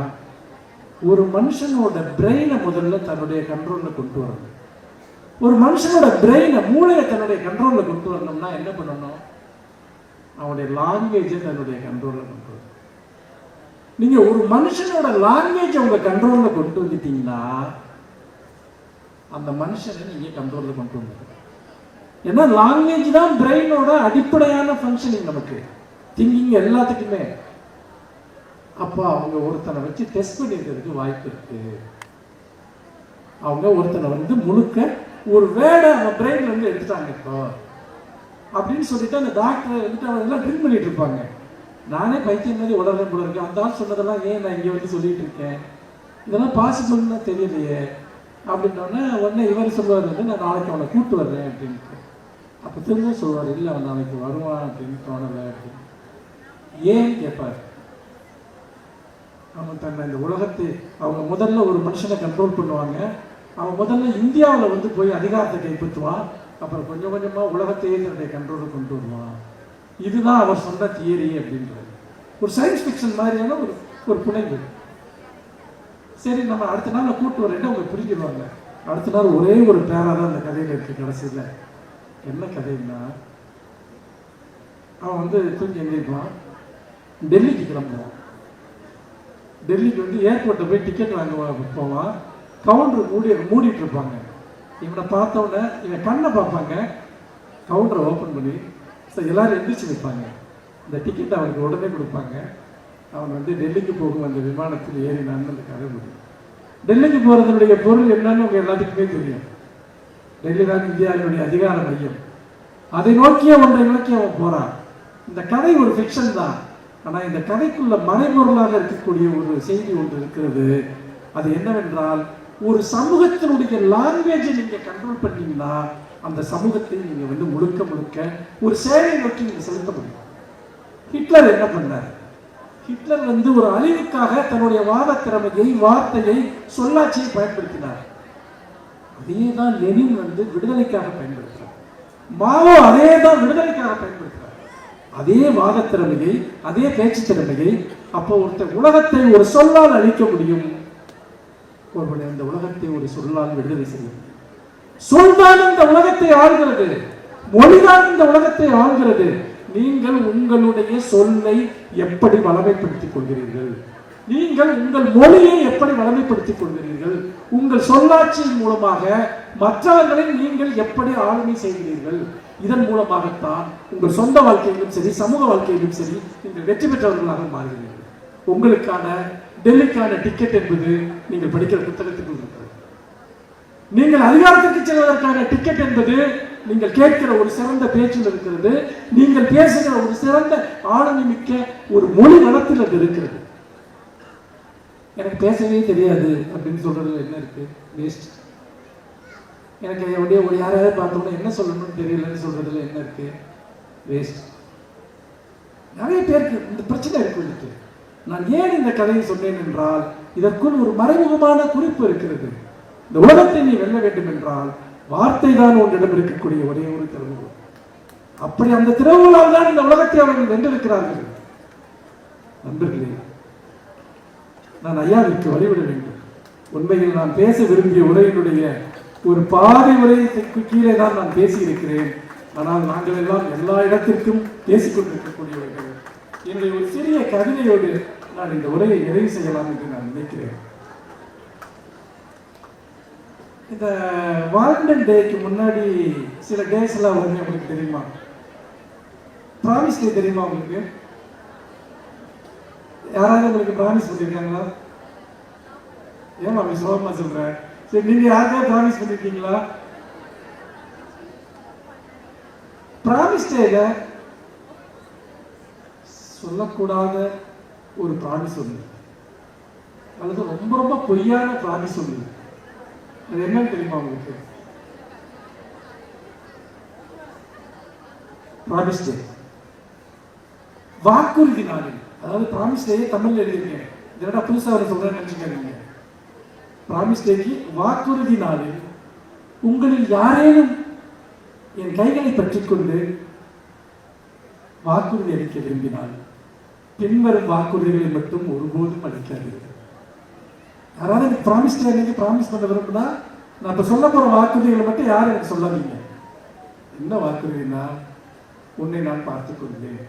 [SPEAKER 1] ஒரு மனுஷனோட பிரெயினை முதல்ல தன்னுடைய கண்ட்ரோலில் கொண்டு வரணும். ஒரு மனுஷனோட பிரெயினை, மூளையை தன்னுடைய கண்ட்ரோலில் கொண்டு வரணும்னா என்ன பண்ணணும்? அவனுடைய லாங்குவேஜை தன்னுடைய கண்ட்ரோலில் கொண்டு வரணும். நீங்க ஒரு மனுஷனோட லாங்குவேஜை உங்க கண்ட்ரோலில் கொண்டு வந்துட்டீங்கன்னா அந்த மனுஷனை நீங்க கண்ட்ரோலில் கொண்டு வந்துடுங்க. ஏன்னா லாங்குவேஜ் தான் பிரெயினோட அடிப்படையான ஃபங்க்ஷனிங், நமக்கு திங்கிங் எல்லாத்துக்குமே. அப்போ அவங்க ஒருத்தனை வச்சு டெஸ்ட் பண்ணியிருக்கிறதுக்கு வாய்ப்பு இருக்கு. அவங்க ஒருத்தனை வந்து முழுக்க ஒரு வேர்டை அவன் பிரெயின்ல இருந்து எடுத்துட்டாங்க இப்போ அப்படின்னு சொல்லிட்டு அந்த டாக்டர் வந்துட்டு அவங்க எல்லாம் ட்ரீட் பண்ணிட்டு இருப்பாங்க. நானே பைத்தியம் மாதிரி உடனே போல இருக்கேன், அந்த ஆள் சொன்னதெல்லாம் ஏன் நான் இங்கே வந்து சொல்லிட்டு இருக்கேன், இதெல்லாம் பாசிபிள்னு தெரியலையே அப்படின்னோடனே உடனே இவர் சொல்லுவார் வந்து, நான் நாளைக்கு அவனை கூப்பிட்டு வர்றேன் அப்படின்ட்டு. அப்போ திரும்ப சொல்லுவார், இல்லை அவன் நாளைக்கு வருவான் அப்படின்னு தோணலை அப்படின்னு. ஏன் கேட்பார். அவன் தன்னை இந்த உலகத்தை, அவங்க முதல்ல ஒரு மனுஷனை கண்ட்ரோல் பண்ணுவாங்க. அவன் முதல்ல இந்தியாவில் வந்து போய் அதிகாரத்தை கைப்பற்றுவான், அப்புறம் கொஞ்சம் கொஞ்சமாக உலகத்தையே தன்னுடைய கண்ட்ரோலுக்கு கொண்டு வருவான். இதுதான் அவர் சொன்ன தியரி அப்படின்றது. ஒரு சயின்ஸ் ஃபிக்ஷன் மாதிரியான ஒரு புனைவு. சரி, நம்ம அடுத்த நாள் கூப்பிட்டு வரேன் அவங்க புரிஞ்சிடுவாங்க. அடுத்த நாள் ஒரே ஒரு பேரா தான் அந்த கதையில் இருக்கு. கடைசியில் என்ன கதைன்னா, அவன் வந்து தூங்கி எழுந்திருப்பான், டெல்லிக்கு கிளம்புவான். டெல்லிக்கு வந்து ஏர்போர்ட்டை போய் டிக்கெட் வாங்க போவான். கவுண்டர் மூடிட்டு இருப்பாங்க. இவனை பார்த்தோன்னே இவன் கண்ணை பார்ப்பாங்க, கவுண்டரை ஓப்பன் பண்ணி எல்லாரும் எந்திரிச்சு நிற்பாங்க. இந்த டிக்கெட் அவனுக்கு உடனே கொடுப்பாங்க. அவன் வந்து டெல்லிக்கு போகும் அந்த விமானத்தில் ஏறினான்னு அந்த கதை முடியும். டெல்லிக்கு போகிறதுனுடைய பொருள் என்னன்னு உங்க எல்லாத்துக்குமே தெரியும். டெல்லி தான் இந்தியாவினுடைய அதிகார மையம். அதை நோக்கிய ஒன்றை நோக்கி அவன் போறான். இந்த கதை ஒரு ஃபிக்ஷன் தான், ஆனால் இந்த கதைக்குள்ள மறைபொருளாக இருக்கக்கூடிய ஒரு செய்தி ஒன்று இருக்கிறது. அது என்னவென்றால், ஒரு சமூகத்தினுடைய லாங்குவேஜை நீங்க கண்ட்ரோல் பண்ணீங்கன்னா அந்த சமூகத்தை நீங்க வந்து முழுக்க முழுக்க ஒரு சேவை நோக்கி நீங்க செலுத்த முடியும். ஹிட்லர் என்ன பண்ணார்? ஹிட்லர் வந்து ஒரு அழிவுக்காக தன்னுடைய வாத திறமையை, வார்த்தையை, சொல்லாட்சியை பயன்படுத்தினார். அதே தான் லெனின் வந்து விடுதலைக்காக பயன்படுத்தினார். மாவோ அதே தான் விடுதலைக்காக பயன்படுத்தினார். அதே வாத திறமையை, அதே பேச்சு திறமையை. அப்போ ஒருத்தர் உலகத்தை ஒரு சொல்லால் அழிக்க முடியும், ஒருவனை இந்த உலகத்தை ஒரு சொல்லால் விடுதலை செய்ய முடியும். சொல்தான் இந்த உலகத்தை ஆள்கிறது, மொழிதான் இந்த உலகத்தை ஆள்கிறது. நீங்கள் உங்களுடைய சொல்லை எப்படி வளமைப்படுத்திக் கொள்கிறீர்கள், நீங்கள் உங்கள் மொழியை எப்படி வளமைப்படுத்திக் கொள்கிறீர்கள், உங்கள் சொல்லாட்சியின் மூலமாக மற்றவர்களை நீங்கள் எப்படி ஆளுமை செய்கிறீர்கள், இதன் மூலமாகத்தான் உங்கள் சொந்த வாழ்க்கையிலும் சரி, சமூக வாழ்க்கையிலும் சரி, நீங்கள் வெற்றி பெற்றவர்களாக மாறுகிறீர்கள். உங்களுக்கான டெல்லிக்கான டிக்கெட் என்பது நீங்கள் படிக்கிற புத்தகத்துக்குள் இருக்கிறது. நீங்கள் அதிகாரத்திற்கு செல்வதற்கான டிக்கெட் என்பது நீங்கள் கேட்கிற ஒரு சிறந்த பேச்சில் இருக்கிறது. நீங்கள் பேசுகிற ஒரு சிறந்த ஆளுமை மிக்க ஒரு மொழி வளத்தில் அது இருக்கிறது. எனக்கு பேசவே தெரியாது அப்படின்னு சொல்றதுல என்ன இருக்கு? வேஸ்ட். எனக்கு ஒரு யாராவது பார்த்தோம்னா என்ன சொல்லணும்னு தெரியலன்னு சொல்றதுல என்ன இருக்கு? வேஸ்ட். நிறைய பேருக்கு இந்த பிரச்சனை இருக்கு. நான் ஏன் இந்த கதையை சொன்னேன் என்றால், இதற்குள் ஒரு மறைமுகமான குறிப்பு இருக்கிறது. இந்த உலகத்தை நீ வெல்ல வேண்டும் என்றால் வார்த்தை தான் உன்னிடம் இருக்கக்கூடிய ஒரே ஒரு திறவுகோல். அப்படி அந்த திறவுகோலால் தான் இந்த உலகத்தை அவர்கள் வென்றிருக்கிறார்கள். நண்பர்களே, நான் ஐயாவிற்கு வழிவிட வேண்டும். உண்மையில் நான் பேச விரும்பிய உரையினுடைய ஒரு பாதி உரைக்கு கீழே தான் நான் பேசியிருக்கிறேன். ஆனால் நாங்கள் எல்லாம் எல்லா இடத்திற்கும் பேசிக்கொண்டிருக்கக்கூடியவர்கள். என்னுடைய ஒரு சிறிய கவிதையோடு நான் இந்த உரையை நிறைவு செய்யலாம் என்று நான் நினைக்கிறேன். இந்த வாலண்டைன் டேக்கு முன்னாடி சில டேஸ் எல்லாம் வருது, உங்களுக்கு தெரியுமா? ப்ராமிஸ் டே தெரியுமா உங்களுக்கு? யாராவது உங்களுக்கு ப்ராமிஸ் பண்ணிருக்காங்களா? ஏன் அப்படி சோகமா சொல்றேன்? சரி, நீங்க யாருக்காவது ப்ராமிஸ் பண்ணிருக்கீங்களா? ப்ராமிஸ் டேல சொல்லக்கூடாத ஒரு ப்ராமிஸ் ஒன்று, அல்லது ரொம்ப ரொம்ப பொய்யான ப்ராமிஸ் ஒன்று. அது என்னன்னு தெரியுமா உங்களுக்கு? ப்ராமிஸ் டே, வாக்குறுதி நாளில். அதாவது ப்ராமிஸ் டே தமிழ்ல எழுதியிருக்கேன், இதோட புதுசாக ஒரு சொல்றேன்னு நினைச்சுக்காதீங்க. ப்ராமிஸ் டேக்கு வாக்குறுதி நாளில் உங்களில் யாரேனும் என் கைகளை பற்றிக் கொண்டு வாக்குறுதி அளிக்க விரும்பினால் பின்வரும் வாக்குறுதிகளை மட்டும் ஒருபோதும் அளிக்காதீர்கள். யாராவது எனக்கு ப்ராமிஸ் டே அன்னைக்கு ப்ராமிஸ் பண்ண விரும்பினா நான் இப்ப சொல்ல போற வாக்குறுதிகளை மட்டும் யாரும் எனக்கு சொல்லாதீங்க. என்ன வாக்குறுதினா, உன்னை நான் பார்த்துக் கொள்வேன்.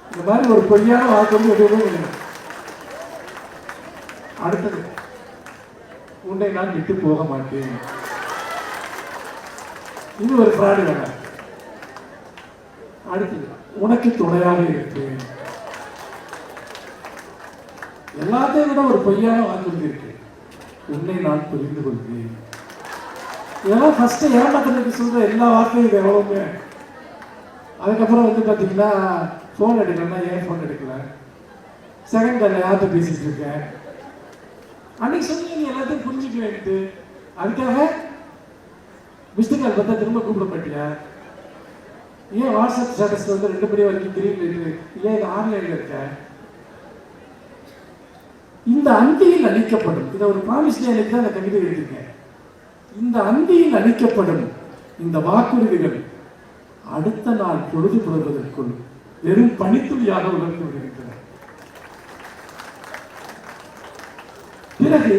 [SPEAKER 1] இந்த மாதிரி ஒரு பொய்யான வாக்குறுதி எதுவும் இல்லை. அடுத்தது, உன்னை நான் விட்டு போக மாட்டேன். இது ஒரு பிராடு வேலை. அடுத்தது, உனக்கு துணையாக இருப்பேன். எல்லாத்தையும் விட ஒரு பொய்யான வாக்குறுதி இருக்கு, உன்னை நான் புரிந்து கொள்வேன். இதெல்லாம் ஃபர்ஸ்ட் ஏமாத்துறதுக்கு சொல்ற எல்லா வார்த்தையும் இது எவ்வளவுமே. அதுக்கப்புறம் வந்து பாத்தீங்கன்னா போன் எடுக்கலன்னா ஏன் போன் எடுக்கல, செகண்ட் கார்ல யார்கிட்ட பேசிட்டு இருக்கேன், அன்னைக்கு சொல்லி நீ எல்லாத்தையும் புரிஞ்சுக்க வேண்டியது. அதுக்காக மிஸ்டு கால் பார்த்தா திரும்ப கூப்பிட மாட்டியா? ஏன் வாட்ஸ்அப் ஸ்டேட்டஸ்ல வந்து 2 மணி வரைக்கும் கிரீன் இருக்கு, ஏன் இது ஆன்லைன்ல இருக்க? இந்த அந்தியில் அளிக்கப்படும், இதை ஒரு ப்ராமிஸ் டே அன்னைக்கு தான் அந்த கவிதை எழுதியிருக்கேன். இந்த அந்தியில் அளிக்கப்படும் இந்த வாக்குறுதிகள் அடுத்த நாள் பொழுது புலர்வதற்குள் வெறும் பனித்துளியாக உணர்ந்து விடுகின்றன. பிறகு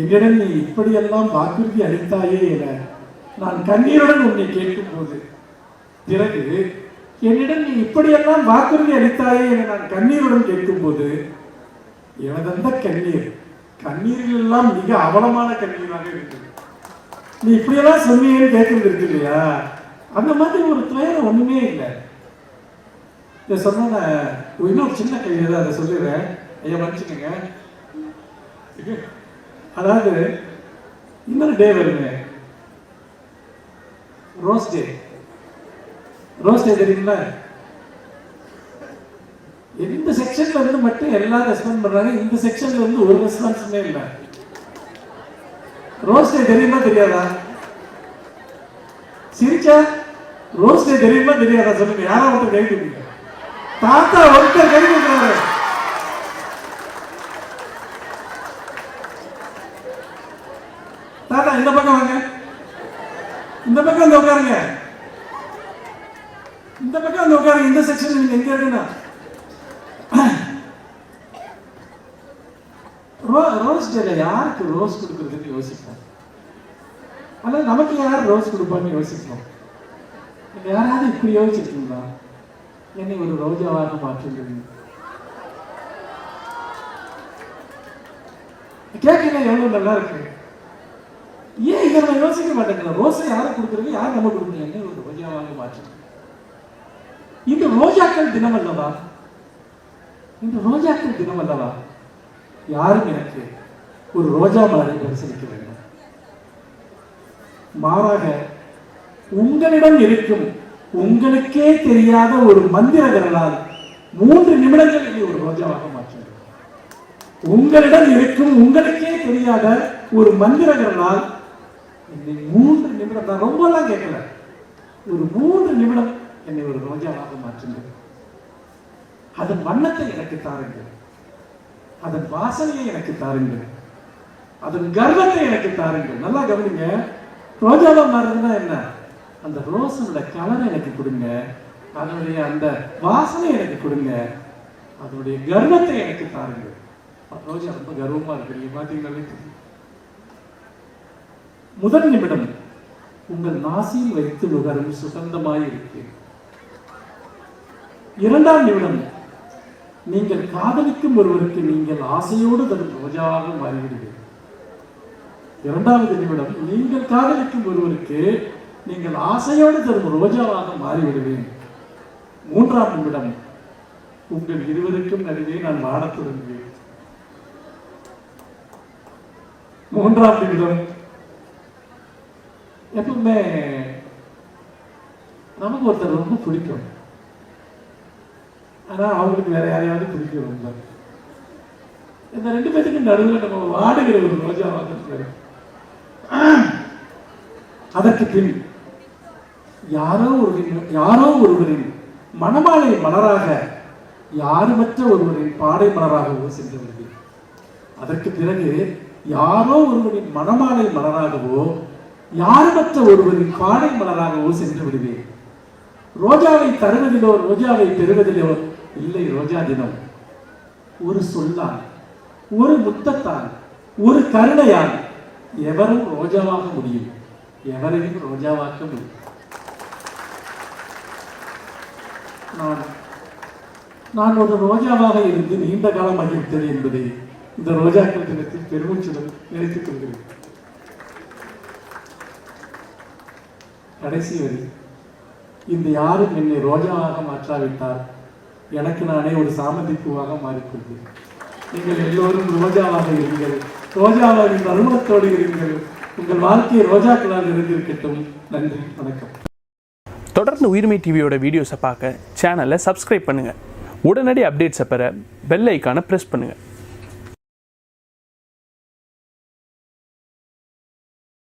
[SPEAKER 1] என்னிடம் நீ இப்படியெல்லாம் வாக்குறுதி அளித்தாயே என நான் கண்ணீருடன் உன்னை கேட்கும் போது, பிறகு என்னிடம் நீ இப்படியெல்லாம் வாக்குறுதி அளித்தாயே என நான் கண்ணீருடன் கேட்கும் போது, எனதந்த கண்ணீர் கண்ணீரில் எல்லாம் மிக அவலமான கண்ணீராக இருக்குது. நீ இப்படியெல்லாம் சொன்னீங்கன்னு கேட்கறது இருக்கு இல்லையா, அந்த மாதிரி ஒரு துயரம் ஒண்ணுமே இல்லை. இதை சொன்ன இன்னொரு சின்ன கவிதை அதை சொல்லிடுறேன், ஐயா மன்னிச்சுக்கங்க. அதாவது இன்னொரு டே வருங்க, ரோஸ் டே. ரோஸ் டே தெரியுங்களா? இந்த செக்ஷன்ல இருந்து மட்டும் எல்லாம் ரெஸ்பான்ஸ் பண்றாங்க, இந்த செக்ஷன்ல இருந்து ஒரு ரெஸ்பான்ஸுமே இல்லை. ரோஸ் டே தெரியுமா தெரியாதா? சிரிச்சா ரோஸ் டே தெரியுமா தெரியாதா சொல்லுங்க. யாரா ஒருத்தர் கை தூக்குங்க. தாத்தா ஒருத்தர் கை தூக்குறாரு. தாத்தா இந்த பக்கம் வாங்க, இந்த பக்கம் வந்து உட்காருங்க, இந்த பக்கம் வந்து உட்காருங்க. இந்த செக்ஷன் நீங்க எங்க இருக்குன்னா ரோஸ் டேல யாருக்கு ரோஸ் கொடுக்கறதுன்னு யோசிப்போம், அல்லது நமக்கு யார் ரோஸ் கொடுப்பான்னு யோசிப்போம். நீங்க யாராவது இப்படி யோசிச்சிருக்கீங்களா? என்னை ஒரு ரோஜாவாக மாற்றுங்க. கேட்கல எவ்வளவு நல்லா இருக்கு. ஏன் இதை நம்ம யோசிக்க மாட்டேங்களா? ரோஸை யாரும் கொடுக்குறது, யார் நம்ம கொடுக்கணும்? என்னை ஒரு ரோஜாவாக மாற்றுங்க. இந்த ரோஜாக்கள் தினம் அல்லவா? இந்த ரோஜாக்கள் தினம் அல்லவா? யாரும் எனக்கு ஒரு ரோஜா மலரை பரிசீலிக்க வேண்டும். மாறாக உங்களிடம் இருக்கும் உங்களுக்கே தெரியாத ஒரு மந்திரங்களால் 3 நிமிடங்கள் இனி ஒரு ரோஜாவாக மாற்றுங்கள். உங்களிடம் இருக்கும் உங்களுக்கே தெரியாத ஒரு மந்திரங்களால் 3 நிமிடம், நான் ரொம்ப எல்லாம் கேட்கல, ஒரு 3 நிமிடம் என்னை ஒரு ரோஜாவாக மாற்றுங்கள். அதன் வண்ணத்தை எனக்கு தாருங்கள், அதன் வாசனையை எனக்கு தாருங்கள். அதன் கர்வத்தை எனக்கு தாருங்கள். நல்லா கவனிங்க. ரோஜாவா மாறுறதுன்னா என்ன? அந்த ரோஸோட கலரை எனக்கு கொடுங்க, அதனுடைய அந்த வாசனை எனக்கு கொடுங்க, அதனுடைய கர்வத்தை எனக்கு தாருங்கள். ரோஜா ரொம்ப கர்வமா இருக்கு. பாத்தீங்களா? முதல் நிமிடம் உங்கள் நாசியில் வைத்து நுகரும் சுகந்தமாய் இருக்கு. இரண்டாம் நிமிடம் நீங்கள் காதலிக்கும் ஒருவருக்கு நீங்கள் ஆசையோடு தரும் ரோஜாவாக மாறிவிடுவீர்கள். இரண்டாவது நிமிடம் நீங்கள் காதலிக்கும் ஒருவருக்கு நீங்கள் ஆசையோடு தரும் ரோஜாவாக மாறிவிடுவேன். மூன்றாம் நிமிடம் உங்கள் இருவருக்கும் நடுவே நான் வாடத் தொடங்குவேன். மூன்றாம் நிமிடம் எப்பவுமே நமக்கு ஒருத்தர் ரொம்ப பிடிக்கும், ஆனா அவங்களுக்கு வேற யாரையாவது பிடிக்கும். ரொம்ப இந்த ரெண்டு பேருக்கு நடுவில் நம்ம வாடுகிற ஒரு ரோஜாவாக. அதற்கு பின் யாரோ ஒருவரின் மணமாலை மலராக, யாருமற்ற ஒருவரின் பாடை மலராகவோ சென்று விடுவேன். அதற்கு பிறகு யாரோ ஒருவரின் மணமாலை மலராகவோ, யாருமற்ற ஒருவரின் பாடை மலராகவோ சென்று விடுவேன். ரோஜாவை தருவதிலோ ரோஜாவை பெறுவதிலோ இல்லை ரோஜா தினம். ஒரு சொல்லால், ஒரு முத்தத்தால், ஒரு கருணையால் எவரும் ரோஜாவாக முடியும், எவரையும் ரோஜாவாக்க முடியும். நான் ஒரு ரோஜாவாக இருந்து நீண்ட காலமாகிவிட்டது என்பதை இந்த ரோஜாக்கள் தினத்தில் பெருமூச்சுடன் நினைத்துக் கொள்கிறேன். கடைசி வரி, இந்த யாரும் என்னை ரோஜாவாக மாற்றாவிட்டால் எனக்கு நானே ஒரு சாமந்தி பூவாக மாறிக்கொள்வேன். நீங்கள் எல்லோரும் ரோஜாவாக இருங்கள், ரோஜாவின் நறுமணத்தோடு இருங்கள். உங்கள் வாழ்க்கையை ரோஜாக்களால் இருந்திருக்கட்டும். நன்றி, வணக்கம்.
[SPEAKER 2] தொடர்ந்து உயிர்மை டிவியோட வீடியோஸை பார்க்க சேனலை சப்ஸ்கிரைப் பண்ணுங்கள். உடனடி அப்டேட்ஸை பெற பெல் ஐக்கானை ப்ரெஸ் பண்ணுங்கள்.